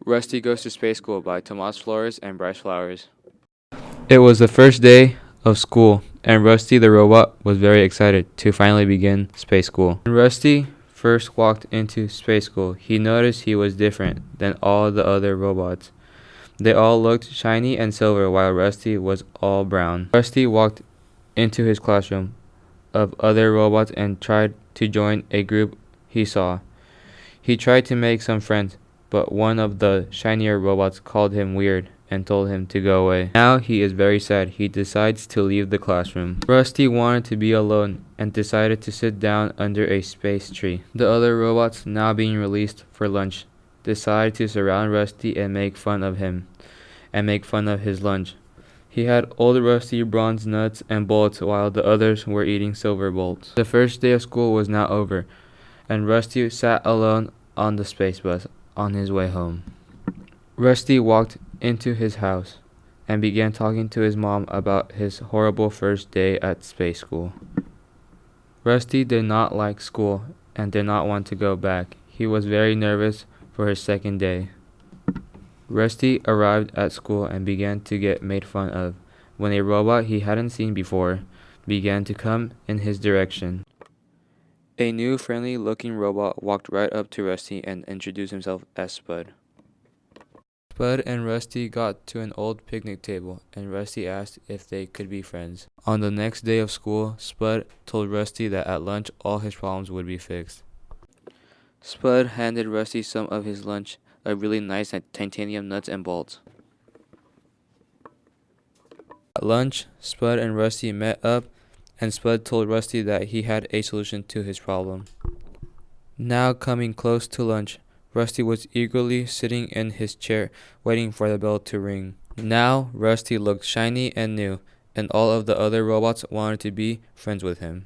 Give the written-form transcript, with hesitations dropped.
Rusty Goes to Space School by Tomas Flores and Bryce Flowers. It was the first day of school, and Rusty the robot was very excited to finally begin space school. When Rusty first walked into space school, he noticed he was different than all the other robots. They all looked shiny and silver while Rusty was all brown. Rusty walked into his classroom of other robots and tried to join a group he saw. He tried to make some friends, but one of the shinier robots called him weird and told him to go away. Now he is very sad. He decides to leave the classroom. Rusty wanted to be alone and decided to sit down under a space tree. The other robots, now being released for lunch, decided to surround Rusty and make fun of him and make fun of his lunch. He had old rusty bronze nuts and bolts while the others were eating silver bolts. The first day of school was now over, and Rusty sat alone on the space bus on his way home. Rusty walked into his house and began talking to his mom about his horrible first day at space school. Rusty did not like school and did not want to go back. He was very nervous for his second day. Rusty arrived at school and began to get made fun of when a robot he hadn't seen before began to come in his direction. A new friendly-looking robot walked right up to Rusty and introduced himself as Spud. Spud and Rusty got to an old picnic table, and Rusty asked if they could be friends. On the next day of school, Spud told Rusty that at lunch all his problems would be fixed. Spud handed Rusty some of his lunch, a really nice titanium nuts and bolts. At lunch, Spud and Rusty met up, and Spud told Rusty that he had a solution to his problem. Now coming close to lunch, Rusty was eagerly sitting in his chair, waiting for the bell to ring. Now Rusty looked shiny and new, and all of the other robots wanted to be friends with him.